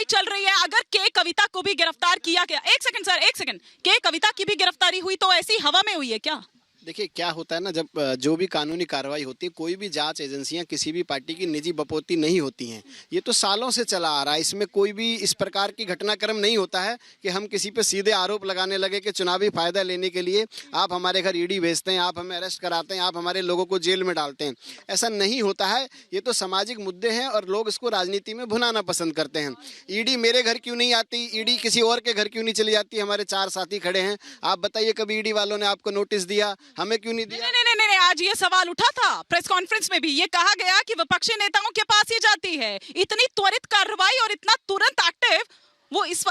कार्रवाई चल रही है। अगर के कविता को भी गिरफ्तार किया गया, एक सेकंड सर, एक सेकंड, के कविता की भी गिरफ्तारी हुई तो ऐसी हवा में हुई है क्या? देखिए क्या होता है ना, जब जो भी कानूनी कार्रवाई होती है, कोई भी जांच एजेंसियां किसी भी पार्टी की निजी बपोती नहीं होती हैं। ये तो सालों से चला आ रहा है, इसमें कोई भी इस प्रकार की घटनाक्रम नहीं होता है कि हम किसी पे सीधे आरोप लगाने लगे कि चुनावी फायदा लेने के लिए आप हमारे घर ईडी भेजते हैं, आप हमें अरेस्ट कराते हैं, आप हमारे लोगों को जेल में डालते हैं। ऐसा नहीं होता है। ये तो सामाजिक मुद्दे हैं और लोग इसको राजनीति में भुनाना पसंद करते हैं। ईडी मेरे घर क्यों नहीं आती, ईडी किसी और के घर क्यों नहीं चली जाती? हमारे 4 साथी खड़े हैं, आप बताइए कभी ईडी वालों ने आपको नोटिस दिया? हमें क्यों नहीं दिया? नहीं, आज ये सवाल उठा था प्रेस कॉन्फ्रेंस में भी, ये कहा गया कि विपक्षी नेताओं के पास ही जाती है। इतनी त्वरित कार्रवाई और इतना तुरंत एक्टिव वो इस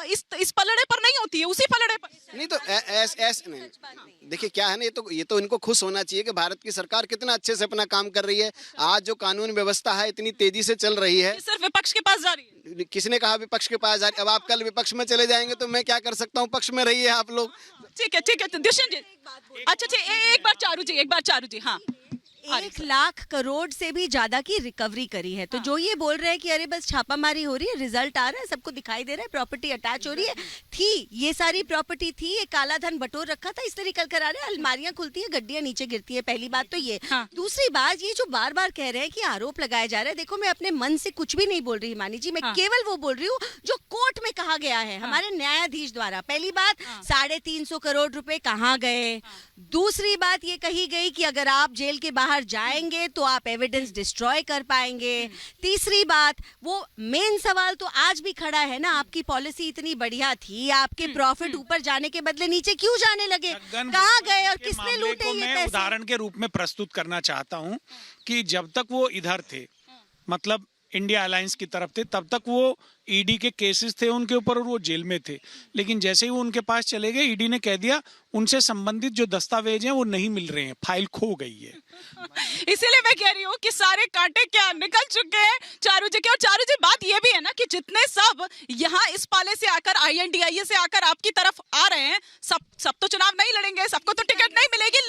पलड़े पर नहीं होती है, उसी पलड़े पर नहीं तो ऐसे नहीं। देखिए क्या है ना, ये तो इनको खुश होना चाहिए कि भारत की सरकार कितना अच्छे से अपना काम कर रही है। आज जो कानून व्यवस्था है इतनी तेजी से चल रही है। सिर्फ विपक्ष के पास जा रही है। किसने कहा विपक्ष के पास जा रही है? अब आप कल विपक्ष में चले जाएंगे तो मैं क्या कर सकता हूँ? पक्ष में रहिए आप लोग। ठीक है तो दुष्यंत जी, अच्छा एक बार चारू जी, हाँ। 1 लाख करोड़ से भी ज्यादा की रिकवरी करी है। तो जो ये बोल रहे हैं कि अरे बस छापामारी हो रही है, रिजल्ट आ रहा है, सबको दिखाई दे रहा है, प्रॉपर्टी अटैच हो रही है, थी ये सारी प्रॉपर्टी थी, ये काला धन बटोर रखा था, इससे निकल कर आ रहे हैं, अलमारियां खुलती है, गड्डियां नीचे गिरती है। पहली बात तो ये। दूसरी बात, ये जो बार बार कह रहे हैं कि आरोप लगाए जा रहे हैं, देखो मैं अपने मन से कुछ भी नहीं बोल रही हिमानी जी, मैं केवल वो बोल रही हूँ जो कोर्ट में कहा गया है हमारे न्यायाधीश द्वारा। पहली बात, 350 करोड़ रुपए कहाँ गए? दूसरी बात ये कही गई कि अगर आप जेल के बाहर जाएंगे तो आप एविडेंस डिस्ट्रॉय कर पाएंगे। तीसरी बात, वो मेन सवाल तो आज भी खड़ा है ना, आपकी पॉलिसी इतनी बढ़िया थी, आपके प्रॉफिट ऊपर जाने के बदले नीचे क्यों जाने लगे? कहाँ गए और किसने लूटे ये पैसे? उदाहरण के रूप में प्रस्तुत करना चाहता हूँ कि जब तक वो इधर थे, मतलब इंडिया अलायंस की तरफ थे, तब तक वो ईडी के केसेस थे उनके ऊपर और वो जेल में थे। लेकिन जैसे ही वो उनके पास चले गए, ईडी ने कह दिया उनसे संबंधित जो दस्तावेज हैं वो नहीं मिल रहे हैं, फाइल खो गई है। इसीलिए मैं कह रही हूँ कि सारे कांटे क्या निकल चुके हैं चारू जी के। और चारू जी, बात ये भी है ना कि जितने सब यहाँ इस पाले से आकर, INDIA से आकर आपकी तरफ आ रहे हैं, सब तो चुनाव नहीं लड़ेंगे, सबको तो टिकट नहीं मिलेगी,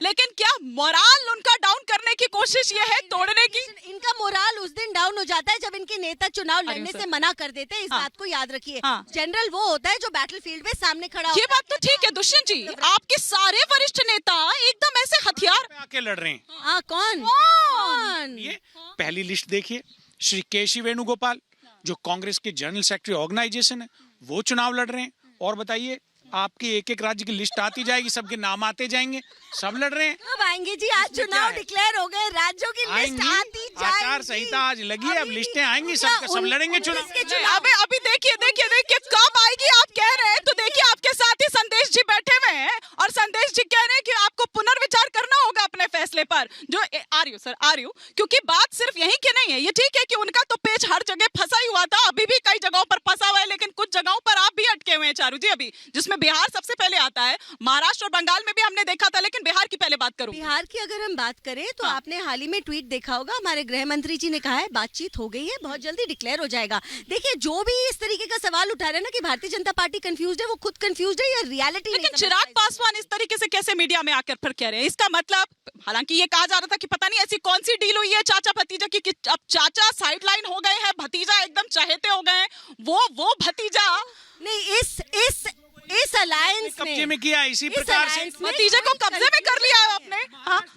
लेकिन क्या मोराल उनका डाउन करने की कोशिश ये है, तोड़ने की? इनका मोराल उस दिन डाउन हो जाता है जब इनके नेता चुनाव लड़ने से मना कर देते हैं। इस बात को याद रखिए। जनरल वो होता है जो बैटलफील्ड में सामने खड़ा होता है। ये बात तो ठीक है दुष्यंत जी, आपके सारे वरिष्ठ नेता एकदम ऐसे हथियार आके लड़ रहे हैं। हाँ, कौन? ये पहली लिस्ट देखिए, श्री केसी वेणुगोपाल जो कांग्रेस के जनरल सेक्रेटरी ऑर्गेनाइजेशन है, वो चुनाव लड़ रहे हैं। और बताइए, आपकी एक राज्य की लिस्ट आती जाएगी, सबके नाम आते जाएंगे, सब लड़ रहे हैं। कब आएंगे जी? आज चुनाव डिक्लेयर हो गए, राज्यों की लिस्ट आती जाएगी। आचार संहिता आज लगी है, अब लिस्टें आएंगी, सब लड़ेंगे चुनाव। अभी देखिए कब आएगी आप कह रहे हैं, तो देखिए आपके साथ ही संदेश जी बैठे हुए हैं और संदेश जी कह रहे हैं कि आपको पुनर्विचार करना होगा अपने फैसले पर। जो आ रही हूँ क्योंकि बात सिर्फ यही की नहीं है। ये ठीक है कि उनका तो पेच हर जगह फंसा ही हुआ था, अभी भी कई जगहों पर फंसा हुआ है, लेकिन कुछ जगहों पर आप भी अटके हुए हैं चारू जी, अभी जिसमें बिहार सबसे पहले आता है। महाराष्ट्र और बंगाल में भी हमने देखा था, लेकिन बिहार की पहले बात करूं। बिहार की अगर हम बात करें तो आपने हाल ही में ट्वीट देखा होगा, हमारे गृह मंत्री जी ने कहा है बातचीत हो गई है, बहुत जल्दी डिक्लेयर हो जाएगा। देखिए, जो भी इस तरीके का सवाल उठा रहे हैं ना कि भारतीय जनता पार्टी कंफ्यूज्ड है, वो खुद कंफ्यूज्ड है या रियलिटी नहीं। लेकिन चिराग पासवान इस तरीके से कैसे मीडिया में आकर फिर कह रहे हैं? इसका मतलब, हालांकि ये कहा जा रहा था कि पता नहीं ऐसी कौन सी डील हुई है चाचा भतीजा की कि अब चाचा साइडलाइन हो गए हैं, भतीजा एकदम चहेते हो गए हैं। वो भतीजा नहीं, इस अलायंस कब्जे में किया, इसी प्रकार से भतीजे को कब्जे में कर लिया है आपने।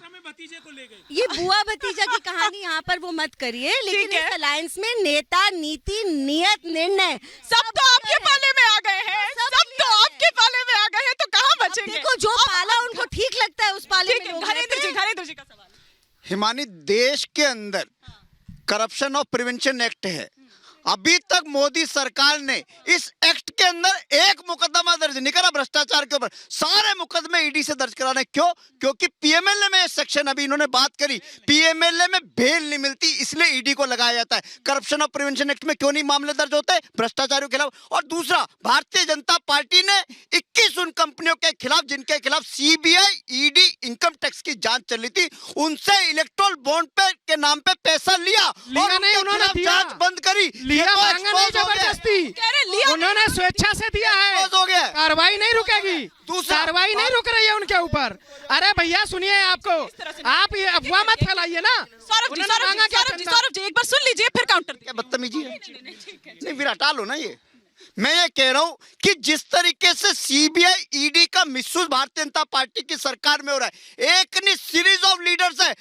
में भतीजे को ले गए। ये बुआ भतीजा की कहानी यहाँ पर वो मत करिए, लेकिन इस अलायंस में नेता, नीति, नियत, निर्णय सब तो आपके पाले में आ गए हैं, सब तो आपके पाले में आ गए हैं, तो कहाँ बचेंगे? देखो, जो पाला उनको ठीक लगता है उस पाले में। घरेंद्र जी का सवाल। हिमानी, देश के अंदर करप्शन और प्रिवेंशन एक्ट है। अभी तक मोदी सरकार ने इस एक्ट के अंदर एक मुकदमा दर्ज नहीं करा भ्रष्टाचार के ऊपर। सारे मुकदमे ईडी से दर्ज कराने। क्यों? क्योंकि पीएमएलए में सेक्शन, अभी इन्होंने बात करी, पीएमएलए में बेल नहीं मिलती, इसलिए ईडी को लगाया जाता है। करप्शन और प्रिवेंशन एक्ट में क्यों नहीं मामले दर्ज होते भ्रष्टाचारियों के खिलाफ? और दूसरा, भारतीय जनता पार्टी ने 21 उन कंपनियों के खिलाफ जिनके खिलाफ सीबीआई, ईडी, इनकम टैक्स की जांच चल रही थी, उनसे इलेक्टोरल बॉन्ड पे के नाम पे पैसा लिया और उन्होंने जांच बंद करी। मांगा नहीं, जबरदस्ती उन्होंने स्वेच्छा से दिया है, हो गया, कार्रवाई नहीं रुकेगी। कार्रवाई नहीं रुक रही है उनके ऊपर। अरे भैया सुनिए, आपको आप ये अफवाह मत फैलाइए ना। सौरभ जी, उन्होंने मांगा क्या सौरभ जी, चंदा? सौरभ जी, एक बार सुन लीजिए फिर काउंटर क्या बदतमीजी है? नहीं फिर हटा लो ना ये। मैं ये कह रहा हूं कि जिस तरीके से सीबीआई ईडी का मिसयूज भारतीय जनता पार्टी की सरकार में हो रहा है, एक नहीं सीरीज ऑफ लीडर्स है,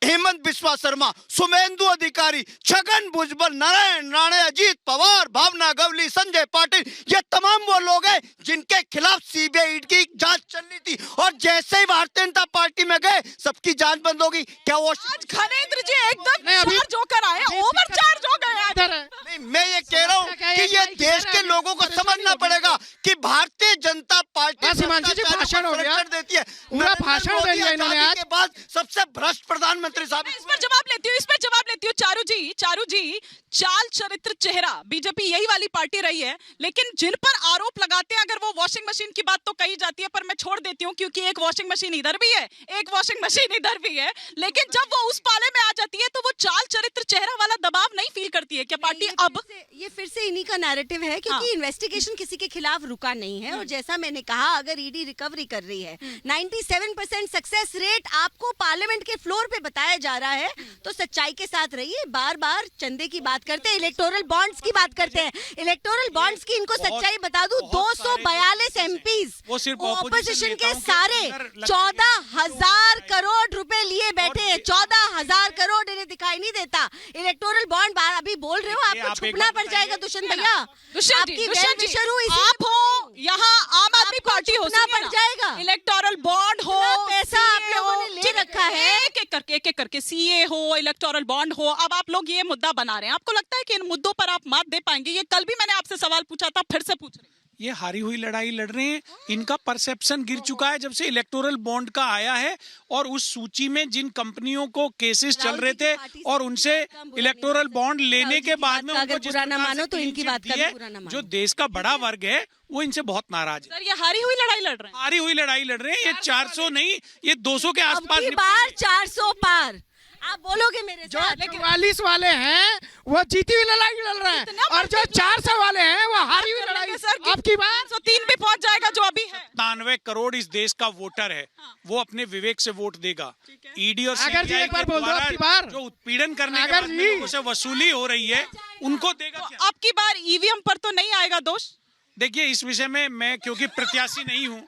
हेमंत बिस्वा शर्मा, सुमेंदु अधिकारी, छगन भुजबल, नारायण राणे, अजीत पवार, भावना गवली, संजय पाटिल, ये तमाम वो लोग हैं जिनके खिलाफ सीबीआई की जांच चल रही थी, और जैसे ही भारतीय जनता पार्टी में गए सबकी जांच बंद होगी। क्या वो आज घनेंद्र जी एकदम नहीं, अभी- चार्ज होकर आए, ओवर चार्ज हो गए आज। इधर है। नहीं, मैं ये कह रहा हूँ कि ये देश के लोगों को समझना पड़ेगा कि भारतीय जनता पार्टी बस हिमांशु जी, भाषण हो गया। कर देती है। पूरा नरेंद्र भाषण मोदी दे दिया इन्होंने आजादी आज। के बाद सबसे भ्रष्ट प्रधानमंत्री साहब। इस पर जवाब लेती हूँ, इस पर जवाब लेती हूँ। चारू जी, चाल चरित्र चेहरा बीजेपी यही वाली पार्टी रही है, लेकिन जिन पर आरोप लगाते हैं, अगर वो वॉशिंग मशीन की बात तो कही जाती है, पर मैं छोड़ देती हूँ क्योंकि एक वॉशिंग मशीन इधर भी है, एक वॉशिंग मशीन इधर भी है, लेकिन जब वो उस पाले में आ जाती है तो वो चाल चरित्र चेहरा वाला दबाव नहीं फील करती है क्या पार्टी अब? ये फिर से इन्हीं का नैरेटिव है, क्योंकि हाँ। इन्वेस्टिगेशन किसी के खिलाफ रुका नहीं है। और जैसा मैंने कहा, अगर ईडी रिकवरी कर रही है, 97% सक्सेस रेट आपको पार्लियामेंट के फ्लोर पे बताया जा रहा है, तो सच्चाई के साथ रहिए। बार बार चंदे की बात करते हैं, इलेक्टोरल बॉन्ड्स की बात करते हैं। इलेक्टोरल बॉन्ड्स की इनको सच्चाई बता दूं, 242 एमपीज वो सिर्फ ऑपोजिशन के नेताओं के सारे अंदर लगे 14,000 करोड़ रुपए लिए बैठे हैं। 14,000 करोड़ इन्हें दिखाई नहीं देता। इलेक्टोरल बॉन्ड अभी बोल रहे हो, देखिए, आपको आप एक छुपना बात पड़ जाएगा बताइए। दुष्यंत भैया। दुष्यंत जी, आपकी दुष्यंत जी, वेल-विशर हूं, इसीलिए आप हो यहाँ आम आदमी आपको पार्टी हो, छुपना सुनिए पड़ ना। जाएगा। इलेक्टोरल बॉन्ड हो, इतना पैसा आप CA लोगों हो, ने ले ठीक है, रखा है। एक एक करके सीए हो, इलेक्टोरल बॉन्ड हो, अब आप लोग ये मुद्दा बना रहे हैं। आपको लगता है कि इन मुद्दों पर आप मात दे पाएंगे? ये कल भी मैंने आपसे सवाल पूछा था, फिर से पूछ रही हूं। ये हारी हुई लड़ाई लड़ रहे हैं। इनका परसेप्शन गिर चुका है जब से इलेक्टोरल बॉन्ड का आया है, और उस सूची में जिन कंपनियों को केसेस चल रहे थे और उनसे इलेक्टोरल बॉन्ड लेने के बाद में उनको जिस बुरा ना प्रकार से मानो तो clean इनकी chit बात का दी भी है, बुरा ना मानो। जो देश का बड़ा वर्ग है वो इनसे बहुत नाराज है। सर, ये हारी हुई लड़ाई लड़ रहे हैं। हारी हुई लड़ाई लड़ रहे हैं। ये 400 नहीं, ये 200 के अब आसपास की निपटेंगे। बार 400 पार। आप बोलोगे मेरे जो साथ? 44 वाले हैं वो जीती हुई लड़ाई लड़ रहे हैं, इतना और जो 400 वाले हैं वो हारी हुई कर लड़ाई लेंगे सर, अब की बार। 303 भी पहुंच जाएगा जो अभी है। 97 करोड़ इस देश का वोटर है, वो अपने विवेक से वोट देगा। ईडी और अगर जी CBI एक बार के बोल दो, द्वारा अब की बार। जो उत्पीड़न करने के अगर बाद में जी। लोगों से वसूली हो रही है, उनको देगा तो क्या? अब की बार ईवीएम पर तो नहीं आएगा दोष? देखिए, इस विषय में मैं क्योंकि प्रत्याशी नहीं हूं,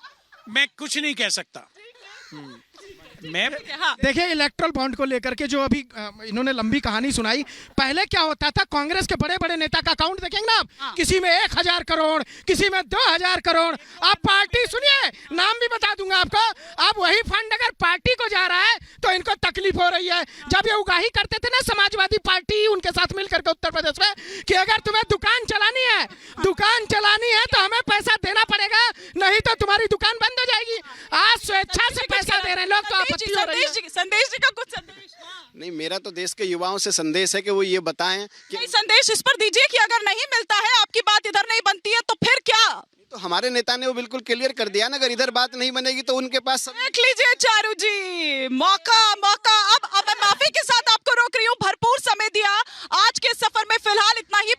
मैं कुछ नहीं कह सकता। मैं हाँ, देखिए, इलेक्ट्रल बॉन्ड को लेकर के जो अभी इन्होंने लंबी कहानी सुनाई, पहले क्या होता था, कांग्रेस के बड़े बड़े नेता का अकाउंट देखेंगे ना आप, किसी में 1,000 करोड़, किसी में 2,000 करोड़। आप पार्टी सुनिए, नाम भी बता दूंगा आपको। अब वही फंड अगर पार्टी को जा रहा है तो इनको तकलीफ हो रही है। जब ये उगाही करते थे ना समाजवादी पार्टी उनके साथ मिलकर के उत्तर प्रदेश में, कि अगर तुम्हें दुकान चलानी है तो हमें पैसा देना पड़ेगा, नहीं तो तुम्हारी दुकान बंद हो जाएगी। आज स्वेच्छा से पैसा दे रहे हैं लोग, तो आपत्ति हो रही है। संदेश जी का कुछ संदेश। हाँ। नहीं, मेरा तो देश के युवाओं से संदेश है कि वो ये बताएं कि कोई संदेश इस पर दीजिए कि अगर नहीं मिलता है, आपकी बात इधर नहीं बनती है, तो फिर क्या? तो हमारे नेता ने वो बिल्कुल क्लियर कर दिया ना, अगर इधर बात नहीं बनेगी तो उनके पास देख लीजिए चारू जी, मौका अब मैं माफी के साथ आपको रोक रही हूँ, भरपूर समय दिया। आज के सफर में फिलहाल इतना ही।